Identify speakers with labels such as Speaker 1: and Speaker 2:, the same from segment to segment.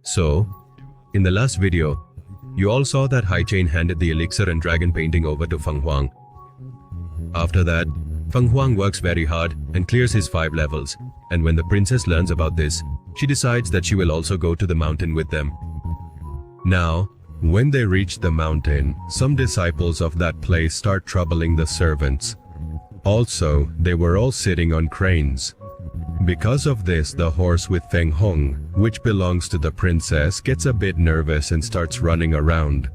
Speaker 1: So, in the last video, you all saw that Hai Chain handed the elixir and dragon painting over to Feng Huang. After that, Feng Huang works very hard and clears his 5 levels, and when the princess learns about this, she decides that she will also go to the mountain with them. Now, when they reach the mountain, some disciples of that place start troubling the servants. Also, they were all sitting on cranes. Because of this, the horse with Feng Hong, which belongs to the princess, gets a bit nervous and starts running around.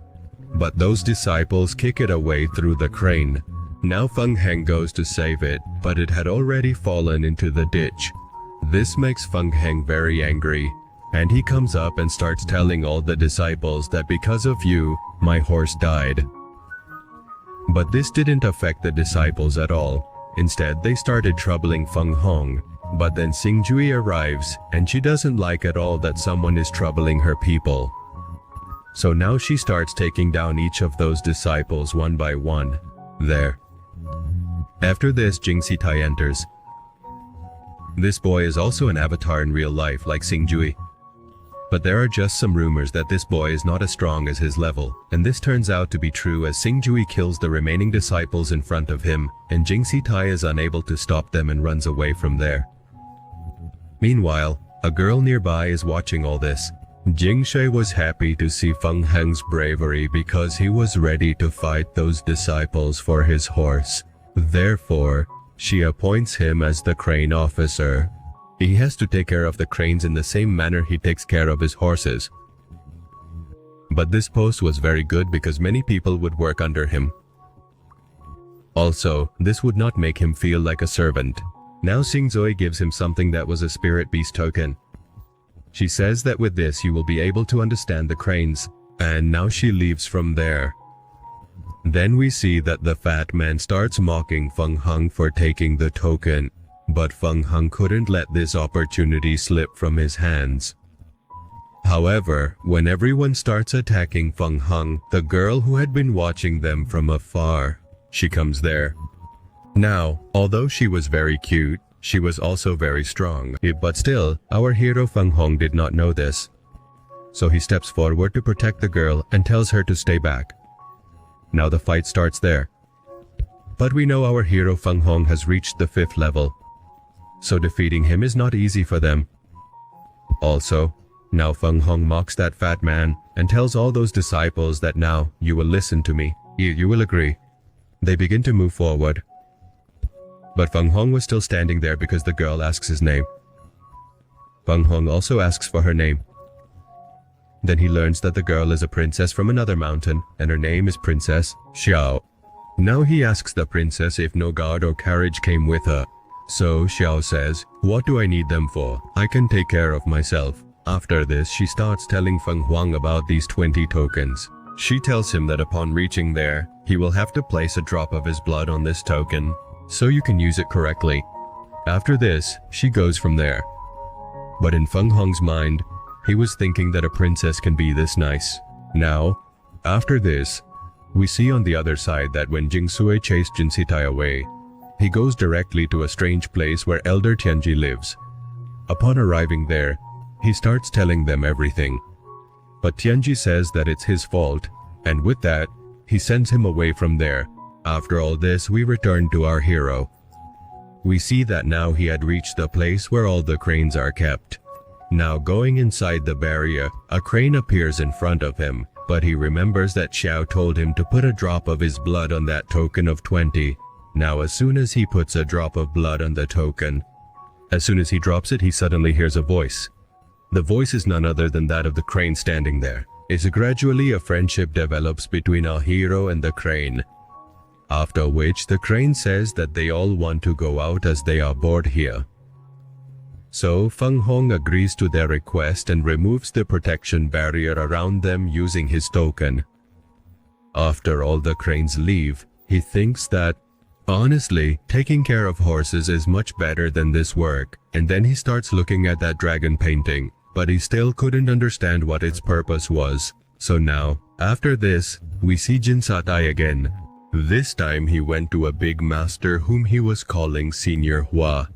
Speaker 1: But those disciples kick it away through the crane. Now Feng Heng goes to save it, but it had already fallen into the ditch. This makes Feng Heng very angry, and he comes up and starts telling all the disciples that because of you, my horse died. But this didn't affect the disciples at all. Instead, they started troubling Feng Hong. But then Xingjue arrives, and she doesn't like at all that someone is troubling her people. So now she starts taking down each of those disciples one by one. There. After this, Jing Sitai enters. This boy is also an avatar in real life like Xingjue. But there are just some rumors that this boy is not as strong as his level, and this turns out to be true as Xingjue kills the remaining disciples in front of him, and Jing Sitai is unable to stop them and runs away from there. Meanwhile, a girl nearby is watching all this. Jing Shui was happy to see Feng Heng's bravery because he was ready to fight those disciples for his horse. Therefore, she appoints him as the crane officer. He has to take care of the cranes in the same manner he takes care of his horses. But this post was very good because many people would work under him. Also, this would not make him feel like a servant. Now Xingzui gives him something that was a spirit beast token. She says that with this you will be able to understand the cranes, and now she leaves from there. Then we see that the fat man starts mocking Feng Heng for taking the token, but Feng Heng couldn't let this opportunity slip from his hands. However, when everyone starts attacking Feng Heng, the girl who had been watching them from afar, she comes there. Now, although she was very cute, she was also very strong. But still, our hero Feng Hong did not know this. So he steps forward to protect the girl and tells her to stay back. Now the fight starts there. But we know our hero Feng Hong has reached the 5th level. So defeating him is not easy for them. Also, now Feng Hong mocks that fat man and tells all those disciples that now you will listen to me. You will agree. They begin to move forward. But Feng Hong was still standing there because the girl asks his name. Feng Hong also asks for her name. Then he learns that the girl is a princess from another mountain and her name is Princess Xiao. Now he asks the princess if no guard or carriage came with her. So Xiao says, "What do I need them for? I can take care of myself." After this, she starts telling Feng Huang about these 20 tokens. She tells him that upon reaching there, he will have to place a drop of his blood on this token, so you can use it correctly. After this, she goes from there. But in Feng Hong's mind, he was thinking that a princess can be this nice. Now, after this, we see on the other side that when Jing Sui chased Jin Sitai away, he goes directly to a strange place where Elder Tianji lives. Upon arriving there, he starts telling them everything. But Tianji says that it's his fault, and with that, he sends him away from there. After all this, we return to our hero. We see that now he had reached the place where all the cranes are kept. Now going inside the barrier, a crane appears in front of him, but he remembers that Xiao told him to put a drop of his blood on that token of 20. Now as soon as he puts a drop of blood on the token, as soon as he drops it, he suddenly hears a voice. The voice is none other than that of the crane standing there. Gradually a friendship develops between our hero and the crane. After which, the crane says that they all want to go out as they are bored here. So Feng Hong agrees to their request and removes the protection barrier around them using his token. After all the cranes leave, he thinks that, honestly, taking care of horses is much better than this work, and then he starts looking at that dragon painting, but he still couldn't understand what its purpose was. So now, after this, we see Jin Satai again. This time he went to a big master whom he was calling Senior Hua.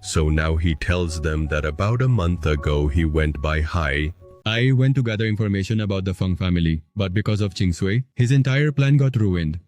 Speaker 1: So now he tells them that about a month ago he went by Hai, I went to gather information about the Feng family, but because of Sui, his entire plan got ruined.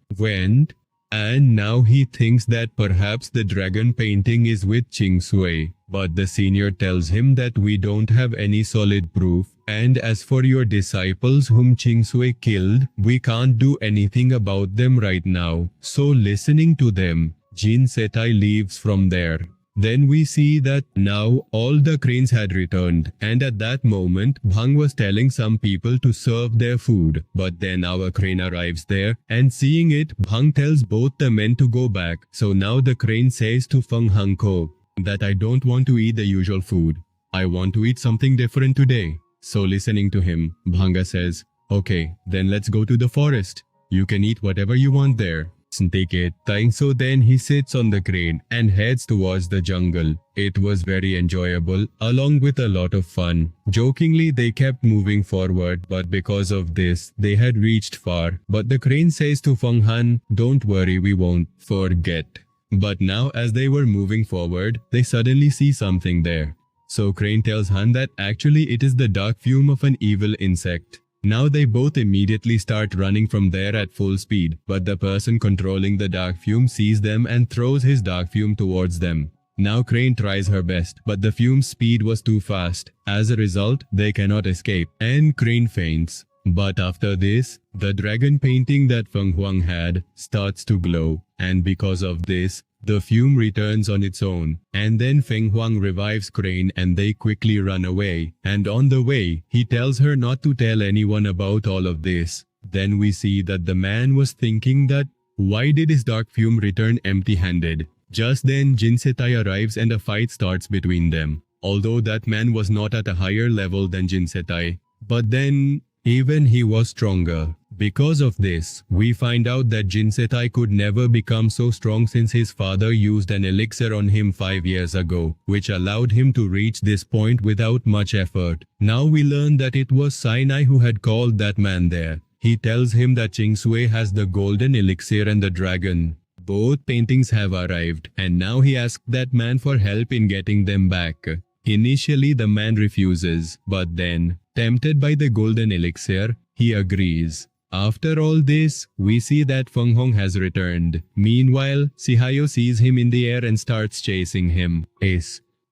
Speaker 1: And now he thinks that perhaps the dragon painting is with Sui. But the senior tells him that we don't have any solid proof, and as for your disciples whom Sui killed, we can't do anything about them right now. So listening to them, Jin Setai leaves from there. Then we see that now all the cranes had returned, and at that moment Bhang was telling some people to serve their food. But then our crane arrives there, and seeing it, Bhang tells both the men to go back. So now the crane says to Feng Hanko that I don't want to eat the usual food. I want to eat something different today. So listening to him, Bhanga says, okay, then let's go to the forest. You can eat whatever you want there. Take it. So then he sits on the crane and heads towards the jungle. It was very enjoyable, along with a lot of fun. Jokingly, they kept moving forward, but because of this, they had reached far. But the crane says to Fang Han, don't worry, we won't forget. But now as they were moving forward, they suddenly see something there. So Crane tells Han that actually it is the dark fume of an evil insect. Now they both immediately start running from there at full speed, but the person controlling the dark fume sees them and throws his dark fume towards them. Now Crane tries her best, but the fume's speed was too fast. As a result, they cannot escape, and Crane faints. But after this, the dragon painting that Feng Huang had starts to glow, and because of this, the fume returns on its own, and then Feng Huang revives Crane and they quickly run away. And on the way, he tells her not to tell anyone about all of this. Then we see that the man was thinking that, why did his dark fume return empty-handed? Just then, Jin Setai arrives and a fight starts between them. Although that man was not at a higher level than Jin Setai, but then even he was stronger. Because of this, we find out that Jin Setai could never become so strong since his father used an elixir on him 5 years ago, which allowed him to reach this point without much effort. Now we learn that it was Sinai who had called that man there. He tells him that Sui has the golden elixir and the dragon. Both paintings have arrived, and now he asks that man for help in getting them back. Initially, the man refuses, but then, tempted by the golden elixir, he agrees. After all this, we see that Feng Hong has returned. Meanwhile, Sihayo sees him in the air and starts chasing him.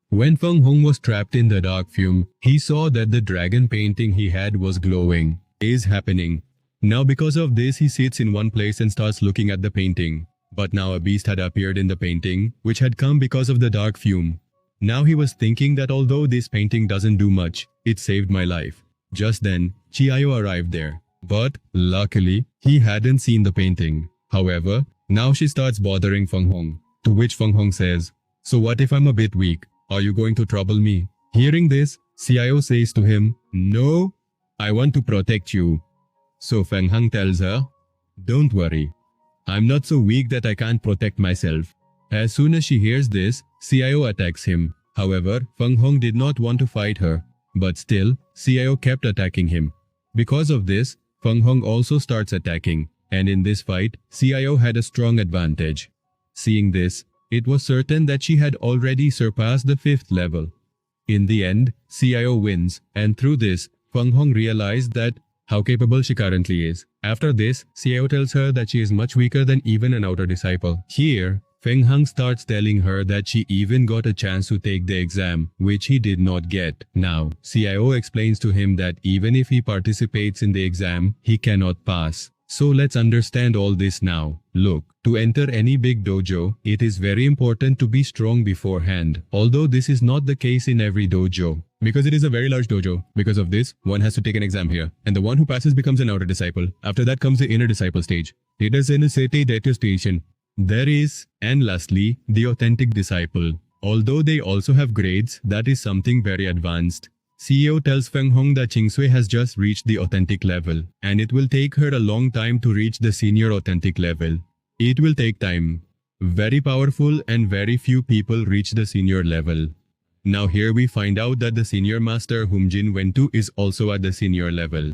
Speaker 1: When Feng Hong was trapped in the dark fume, he saw that the dragon painting he had was glowing. Happening. Now because of this, he sits in one place and starts looking at the painting. But now a beast had appeared in the painting, which had come because of the dark fume. Now he was thinking that although this painting doesn't do much, it saved my life. Just then, Chiayo arrived there. But, luckily, he hadn't seen the painting. However, now she starts bothering Feng Hong. To which Feng Hong says, so what if I'm a bit weak? Are you going to trouble me? Hearing this, Chiayo says to him, no, I want to protect you. So Feng Hong tells her, don't worry. I'm not so weak that I can't protect myself. As soon as she hears this, Chiayo attacks him. However, Feng Hong did not want to fight her. But still, Chiayo kept attacking him. Because of this, Feng Hong also starts attacking, and in this fight, Chiayo had a strong advantage. Seeing this, it was certain that she had already surpassed the 5th level. In the end, Chiayo wins, and through this, Feng Hong realized that how capable she currently is. After this, Chiayo tells her that she is much weaker than even an outer disciple. Here, Feng Hong starts telling her that she even got a chance to take the exam, which he did not get. Now, Chiayo explains to him that even if he participates in the exam, he cannot pass. So let's understand all this now. Look, to enter any big dojo, it is very important to be strong beforehand. Although this is not the case in every dojo. Because it is a very large dojo. Because of this, one has to take an exam here. And the one who passes becomes an outer disciple. After that comes the inner disciple stage. It is in a city detu station. There is, and lastly, the authentic disciple. Although they also have grades, that is something very advanced. CEO tells Feng Hong that Sui has just reached the authentic level, and it will take her a long time to reach the senior authentic level. It will take time. Very powerful and very few people reach the senior level. Now here we find out that the senior master whom Jin went to is also at the senior level.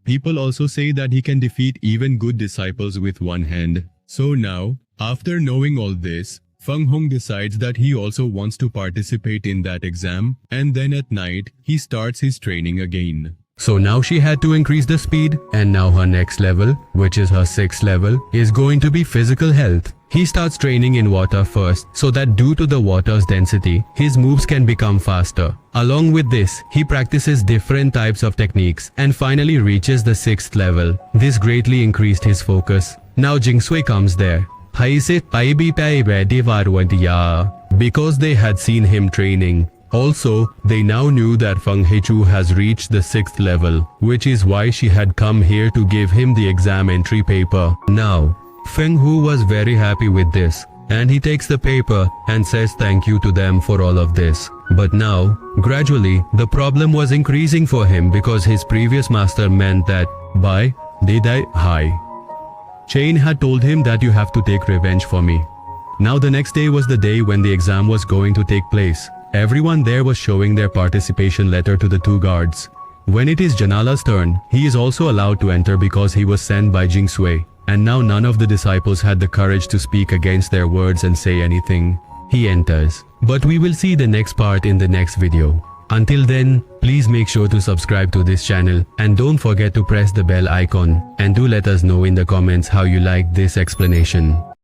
Speaker 1: People also say that he can defeat even good disciples with one hand. So now, after knowing all this, Feng Hong decides that he also wants to participate in that exam, and then at night, he starts his training again. So now she had to increase the speed, and now her next level, which is her 6th level, is going to be physical health. He starts training in water first, so that due to the water's density, his moves can become faster. Along with this, he practices different types of techniques and finally reaches the 6th level. This greatly increased his focus. Now Jingsui comes there. Because they had seen him training. Also, they now knew that Feng Haichu has reached the 6th level, which is why she had come here to give him the exam entry paper. Now, Feng Hu was very happy with this, and he takes the paper and says thank you to them for all of this. But now, gradually, the problem was increasing for him because his previous master meant that, by Didai Hai. Chain had told him that you have to take revenge for me. Now the next day was the day when the exam was going to take place. Everyone there was showing their participation letter to the 2 guards. When it is Janala's turn, he is also allowed to enter because he was sent by Jingsui. And now none of the disciples had the courage to speak against their words and say anything. He enters. But we will see the next part in the next video. Until then, please make sure to subscribe to this channel and don't forget to press the bell icon, and do let us know in the comments how you liked this explanation.